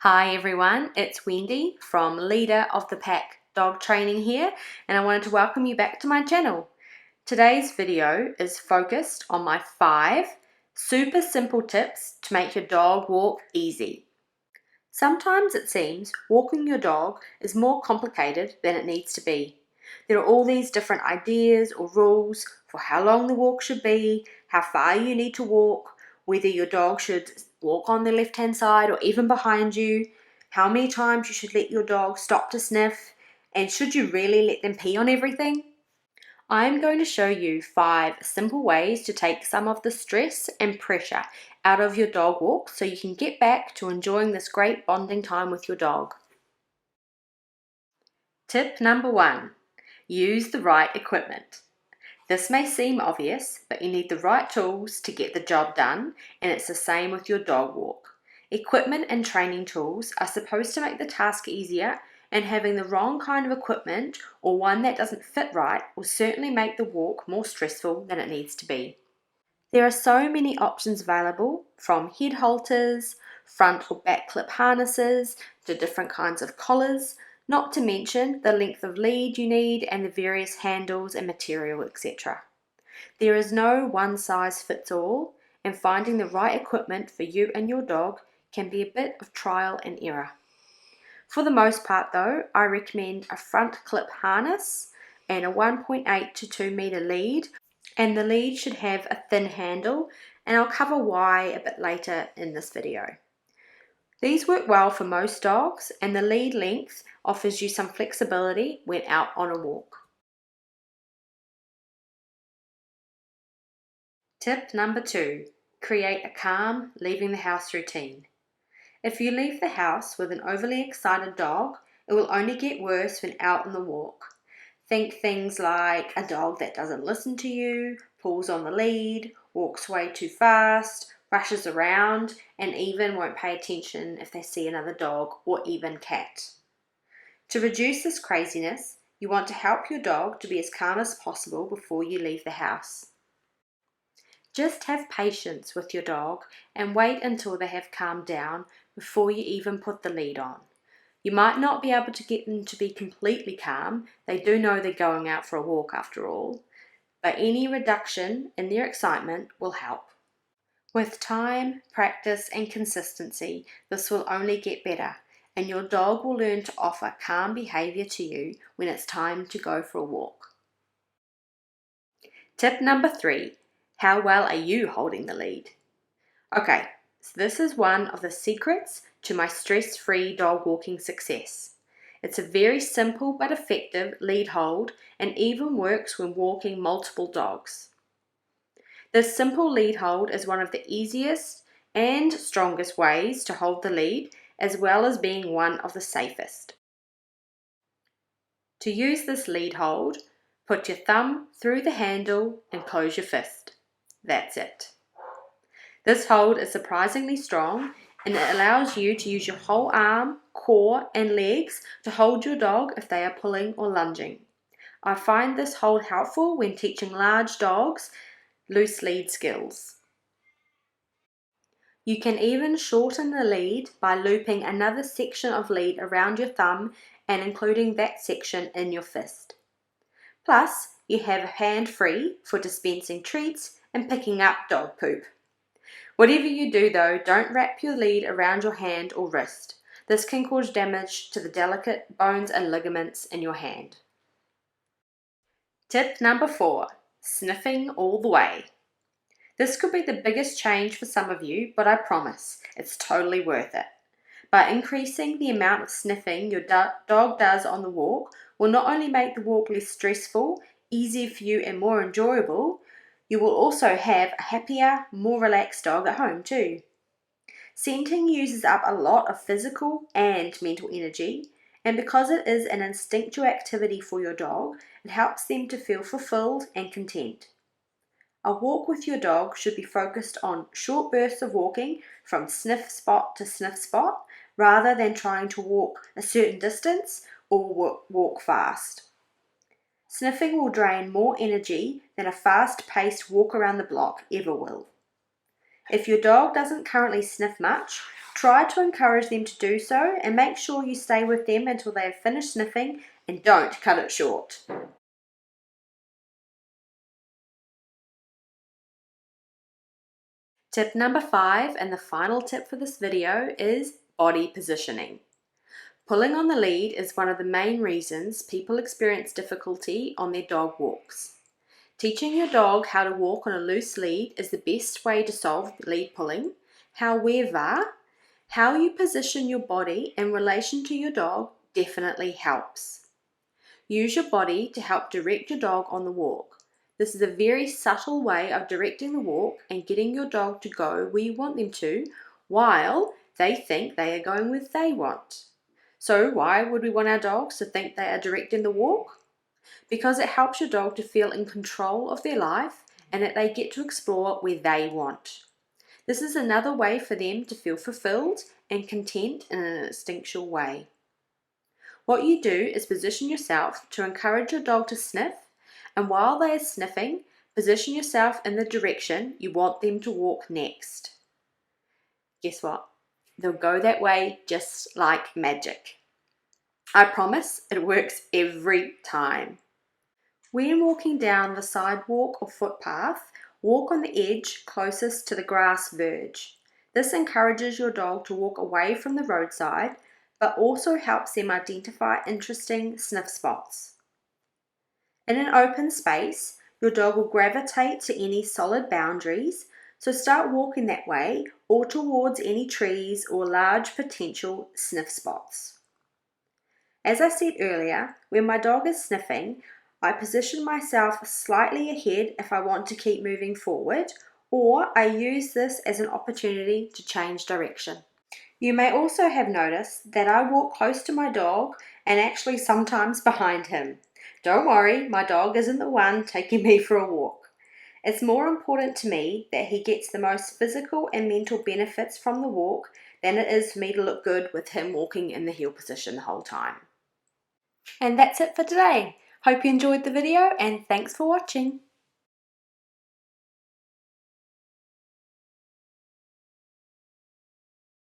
Hi everyone, it's Wendy from Leader of the Pack Dog Training here, and I wanted to welcome you back to my channel. Today's video is focused on my 5 super simple tips to make your dog walk easy. Sometimes it seems walking your dog is more complicated than it needs to be. There are all these different ideas or rules for how long the walk should be, how far you need to walk, whether your dog should walk on the left-hand side or even behind you, how many times you should let your dog stop to sniff, and should you really let them pee on everything? I'm going to show you 5 simple ways to take some of the stress and pressure out of your dog walk so you can get back to enjoying this great bonding time with your dog. Tip number 1. Use the right equipment. This may seem obvious, but you need the right tools to get the job done, and it's the same with your dog walk. Equipment and training tools are supposed to make the task easier, and having the wrong kind of equipment or one that doesn't fit right will certainly make the walk more stressful than it needs to be. There are so many options available, from head halters, front or back clip harnesses, to different kinds of collars, not to mention the length of lead you need and the various handles and material, etc. There is no one size fits all, and finding the right equipment for you and your dog can be a bit of trial and error. For the most part though, I recommend a front clip harness and a 1.8 to 2 meter lead, and the lead should have a thin handle, and I'll cover why a bit later in this video. These work well for most dogs, and the lead length offers you some flexibility when out on a walk. Tip number 2. Create a calm leaving the house routine. If you leave the house with an overly excited dog, it will only get worse when out on the walk. Think things like a dog that doesn't listen to you, pulls on the lead, walks way too fast, rushes around, and even won't pay attention if they see another dog or even cat. To reduce this craziness, you want to help your dog to be as calm as possible before you leave the house. Just have patience with your dog and wait until they have calmed down before you even put the lead on. You might not be able to get them to be completely calm, they do know they're going out for a walk after all, but any reduction in their excitement will help. With time, practice and consistency, this will only get better, and your dog will learn to offer calm behaviour to you when it's time to go for a walk. Tip number 3. How well are you holding the lead? Okay, so this is one of the secrets to my stress-free dog walking success. It's a very simple but effective lead hold, and even works when walking multiple dogs. This simple lead hold is one of the easiest and strongest ways to hold the lead, as well as being one of the safest. To use this lead hold, put your thumb through the handle and close your fist. That's it. This hold is surprisingly strong, and it allows you to use your whole arm, core and legs to hold your dog if they are pulling or lunging. I find this hold helpful when teaching large dogs loose lead skills. You can even shorten the lead by looping another section of lead around your thumb and including that section in your fist. Plus, you have a hand free for dispensing treats and picking up dog poop. Whatever you do though, don't wrap your lead around your hand or wrist. This can cause damage to the delicate bones and ligaments in your hand. Tip number 4. Sniffing all the way. This could be the biggest change for some of you, but I promise, it's totally worth it. By increasing the amount of sniffing your dog does on the walk will not only make the walk less stressful, easier for you and more enjoyable, you will also have a happier, more relaxed dog at home too. Scenting uses up a lot of physical and mental energy, and because it is an instinctual activity for your dog, it helps them to feel fulfilled and content. A walk with your dog should be focused on short bursts of walking from sniff spot to sniff spot, rather than trying to walk a certain distance or walk fast. Sniffing will drain more energy than a fast-paced walk around the block ever will. If your dog doesn't currently sniff much, try to encourage them to do so and make sure you stay with them until they have finished sniffing and don't cut it short. Tip number 5, and the final tip for this video, is body positioning. Pulling on the lead is one of the main reasons people experience difficulty on their dog walks. Teaching your dog how to walk on a loose lead is the best way to solve lead pulling. However, how you position your body in relation to your dog definitely helps. Use your body to help direct your dog on the walk. This is a very subtle way of directing the walk and getting your dog to go where you want them to, while they think they are going where they want. So why would we want our dogs to think they are directing the walk? Because it helps your dog to feel in control of their life and that they get to explore where they want. This is another way for them to feel fulfilled and content in an instinctual way. What you do is position yourself to encourage your dog to sniff, and while they are sniffing, position yourself in the direction you want them to walk next. Guess what? They'll go that way just like magic. I promise it works every time. When walking down the sidewalk or footpath, walk on the edge closest to the grass verge. This encourages your dog to walk away from the roadside, but also helps them identify interesting sniff spots. In an open space, your dog will gravitate to any solid boundaries, so start walking that way or towards any trees or large potential sniff spots. As I said earlier, when my dog is sniffing, I position myself slightly ahead if I want to keep moving forward, or I use this as an opportunity to change direction. You may also have noticed that I walk close to my dog and actually sometimes behind him. Don't worry, my dog isn't the one taking me for a walk. It's more important to me that he gets the most physical and mental benefits from the walk than it is for me to look good with him walking in the heel position the whole time. And that's it for today. Hope you enjoyed the video and thanks for watching.